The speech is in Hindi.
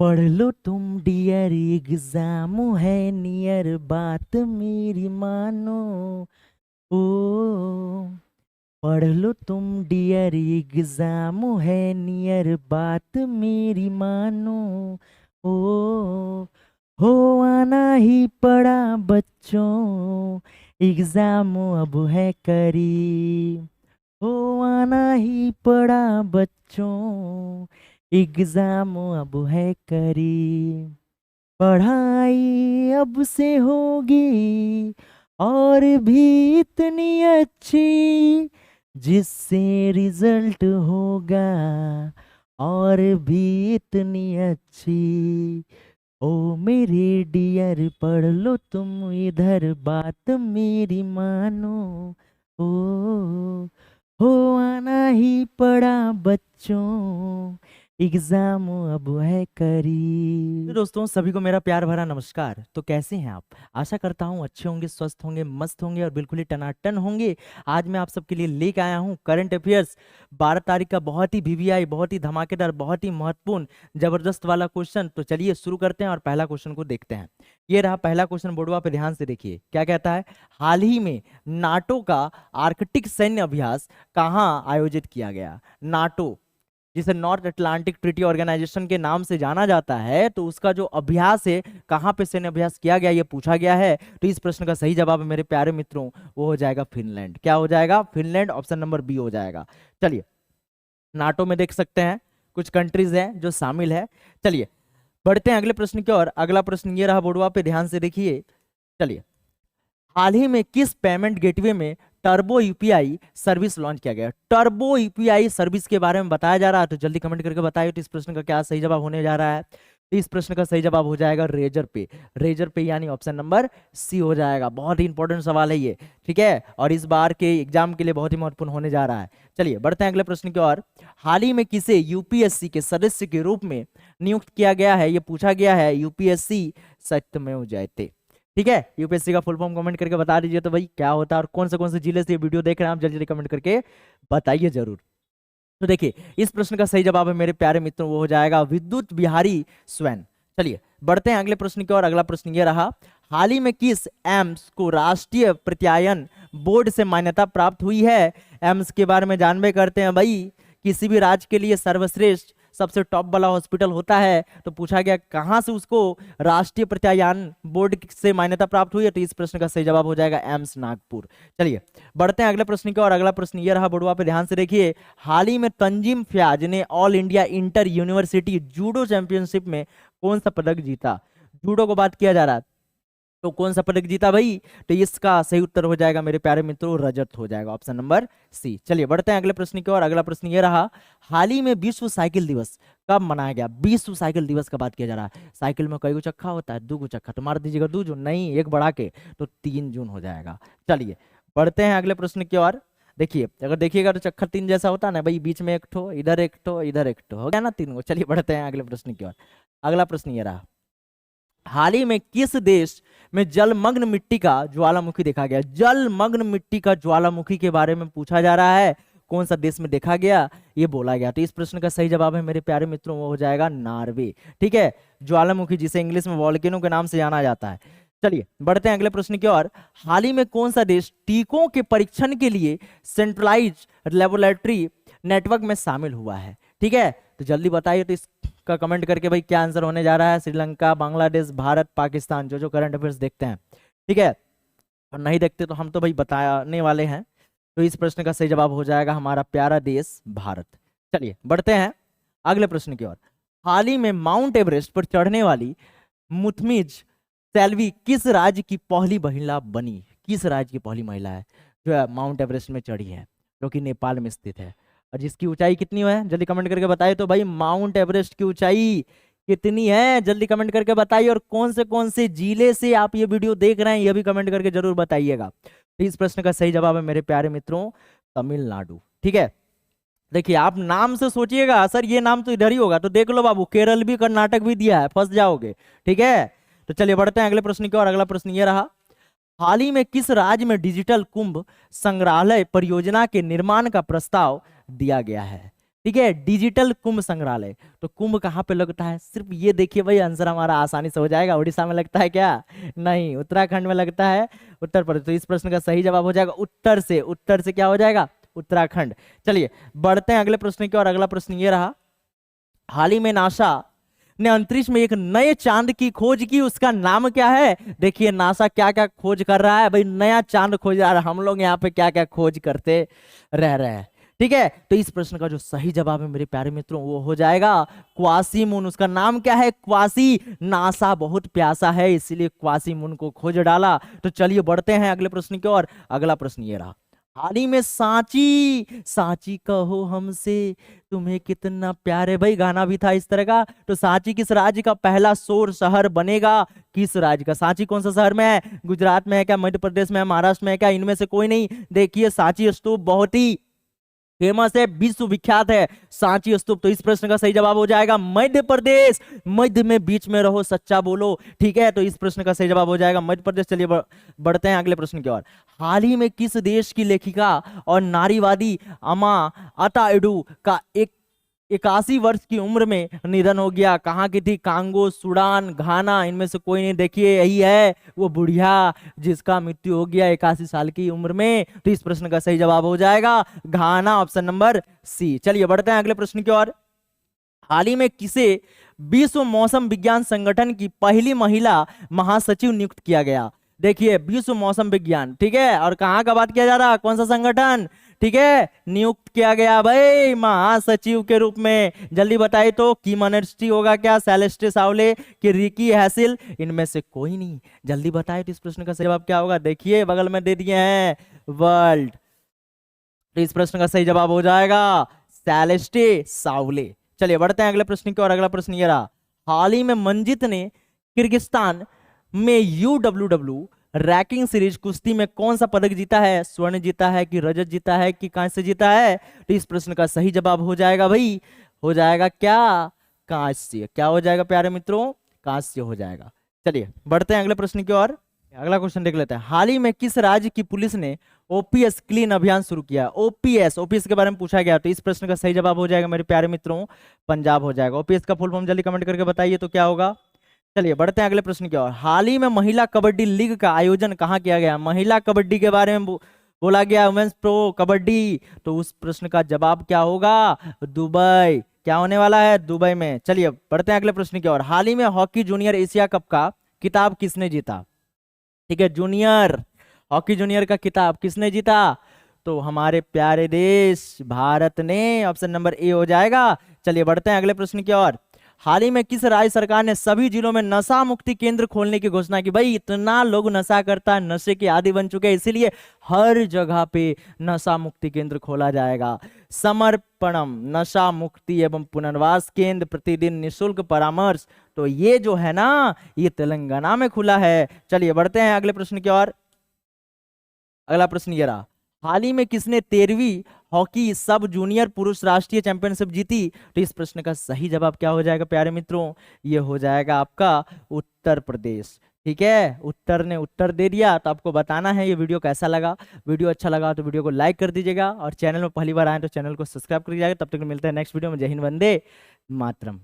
पढ़ लो तुम डियर, एग्जाम है नियर, बात मेरी मानो। ओ, पढ़ लो तुम डियर, एग्जाम है नियर, बात मेरी मानो। ओ, हो आना ही पड़ा बच्चों, एग्जाम अब है करीब। हो आना ही पड़ा बच्चों, एग्जाम अब है करीब। पढ़ाई अब से होगी और भी इतनी अच्छी, जिससे रिजल्ट होगा और भी इतनी अच्छी। ओ मेरे डियर, पढ़ लो तुम इधर, बात मेरी मानो। ओ, हो आना ही पड़ा बच्चों, एग्जाम अब है करीब। तो दोस्तों, सभी को मेरा प्यार भरा नमस्कार। तो कैसे हैं आप? आशा करता हूँ अच्छे होंगे, स्वस्थ होंगे, मस्त होंगे और बिल्कुल ही टनाटन होंगे। आज मैं आप सबके लिए लेके आया हूँ करंट अफेयर्स 12 तारीख का बहुत ही वीवीआई, बहुत ही धमाकेदार, बहुत ही महत्वपूर्ण, जबरदस्त वाला क्वेश्चन। तो चलिए शुरू करते हैं और पहला क्वेश्चन को देखते हैं। ये रहा पहला क्वेश्चन, बोर्डवा पे ध्यान से देखिए क्या कहता है। हाल ही में नाटो का आर्कटिक सैन्य अभ्यास कहाँ आयोजित किया गया? नाटो, जिसे नॉर्थ अटलांटिक ट्रीटी ऑर्गेनाइजेशन के नाम से जाना जाता है, तो उसका जो अभ्यास है, कहाँ पे सैन्य अभ्यास किया गया, ये पूछा गया है। तो इस प्रश्न का सही जवाब है मेरे प्यारे मित्रों, वो हो जाएगा फिनलैंड। क्या हो जाएगा? फिनलैंड, ऑप्शन नंबर बी हो जाएगा। चलिए, नाटो में देख सकते हैं कुछ कंट्रीज हैं जो शामिल है। चलिए बढ़ते हैं अगले प्रश्न की ओर। अगला प्रश्न ये रहा, बोर्डवा पे ध्यान से देखिए। चलिए, हाल ही में किस पेमेंट गेटवे में टर्बो यूपीआई सर्विस लॉन्च किया गया? टर्बो यूपीआई सर्विस के बारे में बताया जा रहा है, तो जल्दी कमेंट करके बताइए। तो इस प्रश्न का क्या सही जवाब होने जा रहा है? तो इस प्रश्न का सही जवाब हो जाएगा रेजर पे। रेजर पे यानी ऑप्शन नंबर सी हो जाएगा। बहुत ही इंपॉर्टेंट सवाल है ये, ठीक है, और इस बार के एग्जाम के लिए बहुत ही महत्वपूर्ण होने जा रहा है। चलिए बढ़ते हैं अगले प्रश्न की ओर। हाल ही में किसे यूपीएससी के सदस्य के रूप में नियुक्त किया गया है, ये पूछा गया है। यूपीएससी सत्यमेव जयते, ठीक है। यूपीएससी का फुल फॉर्म कमेंट करके बता दीजिए तो भाई क्या होता है, और कौन से जिले से ये वीडियो देख रहे हैं आप, जल्दी जल्दी कमेंट करके बताइए जरूर। तो देखिए, इस प्रश्न का सही जवाब है मेरे प्यारे मित्रों, वो हो जाएगा विद्युत बिहारी स्वैन। चलिए बढ़ते हैं अगले प्रश्न की ओर। अगला प्रश्न ये रहा, हाल ही में किस एम्स को राष्ट्रीय प्रत्यायन बोर्ड से मान्यता प्राप्त हुई है? एम्स के बारे में जानबे करते हैं भाई, किसी भी राज्य के लिए सर्वश्रेष्ठ, सबसे टॉप वाला हॉस्पिटल होता है। तो पूछा गया कहां से उसको राष्ट्रीय प्रत्यायन बोर्ड से मान्यता प्राप्त हुई है, तो इस प्रश्न का सही जवाब हो जाएगा एम्स नागपुर। चलिए बढ़ते हैं अगले प्रश्न की ओर। अगला प्रश्न ये रहा, बोर्डवा पे ध्यान से देखिए। हाल ही में तंजीम फ्याज ने all India inter university judo championship में कौन सा पदक जीता? जूडो को बात किया जा रहा है, तो कौन सा पदक जीता भाई? तो इसका सही उत्तर हो जाएगा मेरे प्यारे मित्रों, रजत हो जाएगा, ऑप्शन नंबर सी। चलिए बढ़ते हैं अगले प्रश्न की ओर। अगला प्रश्न ये रहा, हाल ही में विश्व साइकिल दिवस कब मनाया गया? विश्व साइकिल दिवस का बात किया जा रहा है। साइकिल में कई गो चक्का होता है? 2 गो चक्का, तो मार दीजिएगा 2 जून, नहीं एक बढ़ा के, तो 3 जून हो जाएगा। चलिए बढ़ते हैं अगले प्रश्न की ओर। देखिए, अगर देखिएगा तो चक्कर 3 जैसा होता है ना भाई, बीच में एक ठो, इधर एक ठो, इधर एक ठो, हो गया ना 3 गो। चलिए बढ़ते हैं अगले प्रश्न की ओर। अगला प्रश्न ये रहा, हाल ही में किस देश में जलमग्न मिट्टी का ज्वालामुखी देखा गया? जलमग्न मिट्टी का ज्वालामुखी के बारे में पूछा जा रहा है, कौन सा देश में देखा गया, ये बोला गया। तो इस प्रश्न का सही जवाब है मेरे प्यारे मित्रों, वो हो जाएगा नॉर्वे, ठीक है। ज्वालामुखी, जिसे इंग्लिश में वॉल्केनो के नाम से जाना जाता है। चलिए बढ़ते हैं अगले प्रश्न की ओर। हाल ही में कौन सा देश टीकों के परीक्षण के लिए सेंट्रलाइज लेबोरेटरी नेटवर्क में शामिल हुआ है? ठीक है, तो जल्दी बताइए तो इसका कमेंट करके भाई क्या आंसर होने जा रहा है। श्रीलंका, बांग्लादेश, भारत, पाकिस्तान, जो जो करंट अफेयर्स देखते हैं, ठीक है, और नहीं देखते तो हम तो भाई बताने वाले हैं। तो इस प्रश्न का सही जवाब हो जाएगा हमारा प्यारा देश भारत। चलिए बढ़ते हैं अगले प्रश्न की ओर। हाल ही में माउंट एवरेस्ट पर चढ़ने वाली मुथमिज सेल्वी किस राज्य की पहली महिला बनी? किस राज्य की पहली महिला है जो है माउंट एवरेस्ट में चढ़ी है, जो कि नेपाल में स्थित है, और जिसकी ऊंचाई कितनी है जल्दी कमेंट करके बताइए तो भाई। माउंट एवरेस्ट की ऊंचाई कितनी है जल्दी कमेंट करके बताइए, और कौन से जिले से आप ये वीडियो देख रहे हैं ये भी कमेंट करके जरूर बताइएगा। तो इस प्रश्न का सही जवाब है मेरे प्यारे मित्रों, तमिलनाडु, ठीक है। देखिए, आप नाम से सोचिएगा सर ये नाम तो इधर ही होगा, तो देख लो बाबू, केरल भी कर्नाटक भी दिया है, फंस जाओगे, ठीक है। तो चलिए बढ़ते हैं अगले प्रश्न की ओर। अगला प्रश्न ये रहा, हाल ही में किस राज्य में डिजिटल कुंभ संग्रहालय परियोजना के निर्माण का प्रस्ताव दिया गया है? ठीक है, डिजिटल कुंभ संग्रहालय। तो कुंभ कहाँ पे लगता है, सिर्फ ये देखिए भाई, आंसर हमारा आसानी से हो जाएगा। उड़ीसा में लगता है क्या, नहीं, उत्तराखंड में लगता है, उत्तर प्रदेश। तो इस प्रश्न का सही जवाब हो जाएगा उत्तर से, उत्तर से क्या हो जाएगा, उत्तराखंड। चलिए बढ़ते हैं अगले प्रश्न की और। अगला प्रश्न ये रहा, हाल ही में नासा ने अंतरिक्ष में एक नए चांद की खोज की, उसका नाम क्या है। देखिए नासा क्या क्या खोज कर रहा है भाई, नया चांद खोज रहा है। हम लोग यहाँ पे क्या क्या खोज करते रह रहे हैं। ठीक है, तो इस प्रश्न का जो सही जवाब है मेरे प्यारे मित्रों वो हो जाएगा क्वासी मून। उसका नाम क्या है, क्वासी। नासा बहुत प्यासा है इसीलिए क्वासी मून को खोज डाला। तो चलिए बढ़ते हैं अगले प्रश्न की ओर। अगला प्रश्न ये रहा, हाल ही में सांची, सांची कहो हमसे तुम्हें कितना प्यार है, भाई गाना भी था इस तरह का। तो सांची किस राज्य का पहला सौर शहर बनेगा, किस राज्य का। सांची कौन सा शहर में है, गुजरात में है क्या, मध्य प्रदेश में है, महाराष्ट्र में है क्या, इनमें से कोई नहीं। देखिए सांची स्तूप बहुत ही फेमस है, विश्व विख्यात है सांची स्तूप। तो इस प्रश्न का सही जवाब हो जाएगा मध्य प्रदेश। मध्य में बीच में रहो, सच्चा बोलो। ठीक है, तो इस प्रश्न का सही जवाब हो जाएगा मध्य प्रदेश। चलिए बढ़ते हैं अगले प्रश्न की ओर। हाल ही में किस देश की लेखिका और नारीवादी अमा अता एडू का 81 वर्ष की उम्र में निधन हो गया। कहाँ की थी, कांगो, सूडान, घाना, इनमें से कोई नहीं। देखिए यही है वो बुढ़िया जिसका मृत्यु हो गया 81 साल की उम्र में। तो इस प्रश्न का सही जवाब हो जाएगा घाना, ऑप्शन नंबर सी। चलिए बढ़ते हैं अगले प्रश्न की ओर। हाल ही में किसे विश्व मौसम विज्ञान संगठन की पहली महिला महासचिव नियुक्त किया गया। देखिए विश्व मौसम विज्ञान, ठीक है, और कहाँ का बात किया जा रहा है, कौन सा संगठन, ठीक है, नियुक्त किया गया भाई महासचिव के रूप में। जल्दी बताइए तो, कीमनर्स्टी होगा क्या, सेलेस्टे सावले कि रिकी हैसिल, इनमें से कोई नहीं। जल्दी बताइए तो इस प्रश्न का सही जवाब क्या होगा। देखिए बगल में दे दिए हैं वर्ल्ड। तो इस प्रश्न का सही जवाब हो जाएगा सेलेस्टे सावले। चलिए बढ़ते हैं अगले प्रश्न की और। अगला प्रश्न ये रहा, हाल ही में मंजित ने किर्गिस्तान में UWW रैंकिंग सीरीज कुश्ती में कौन सा पदक जीता है, स्वर्ण जीता है कि रजत जीता है कि कांस्य जीता है। तो इस प्रश्न का सही जवाब हो जाएगा भाई, हो जाएगा क्या, कांस्य। क्या हो जाएगा प्यारे मित्रों, कांस्य हो जाएगा। चलिए बढ़ते हैं अगले प्रश्न की ओर। अगला क्वेश्चन देख लेते हैं, हाल ही में किस राज्य की पुलिस ने OPS क्लीन अभियान शुरू किया। OPS के बारे में पूछा गया। तो इस प्रश्न का सही जवाब हो जाएगा मेरे प्यारे मित्रों पंजाब हो जाएगा। OPS का फुल फॉर्म जल्दी कमेंट करके बताइए तो क्या होगा। चलिए बढ़ते हैं अगले प्रश्न की ओर। हाल ही में महिला कबड्डी लीग का आयोजन कहाँ किया गया। महिला कबड्डी के बारे में बोला गया, वुमेन्स प्रो कबड्डी। तो उस प्रश्न का जवाब क्या होगा, दुबई। क्या होने वाला है, दुबई में। चलिए बढ़ते हैं अगले प्रश्न की ओर। हाल ही में हॉकी जूनियर एशिया कप का किताब किसने जीता। ठीक है, जूनियर हॉकी जूनियर का किताब किसने जीता, तो हमारे प्यारे देश भारत ने, ऑप्शन नंबर ए हो जाएगा। चलिए बढ़ते हैं अगले प्रश्न की ओर। हाल ही में किस राज्य सरकार ने सभी जिलों में नशा मुक्ति केंद्र खोलने की घोषणा की। भाई इतना लोग नशा करता है, नशे के आदी बन चुके हैं, इसीलिए हर जगह पे नशा मुक्ति केंद्र खोला जाएगा। समर्पणम नशा मुक्ति एवं पुनर्वास केंद्र, प्रतिदिन निशुल्क परामर्श। तो ये जो है ना, ये तेलंगाना में खुला है। चलिए बढ़ते हैं अगले प्रश्न की ओर। अगला प्रश्न ये रहा, हाल ही में किसने 13वीं हॉकी सब जूनियर पुरुष राष्ट्रीय चैंपियनशिप जीती। तो इस प्रश्न का सही जवाब क्या हो जाएगा प्यारे मित्रों, ये हो जाएगा आपका उत्तर प्रदेश। ठीक है, उत्तर ने उत्तर दे दिया। तो आपको बताना है ये वीडियो कैसा लगा। वीडियो अच्छा लगा तो वीडियो को लाइक कर दीजिएगा, और चैनल में पहली बार आए तो चैनल को सब्सक्राइब कर दीजिएगा। तब तक मिलते हैं नेक्स्ट वीडियो में। जय हिंद, वंदे मातरम।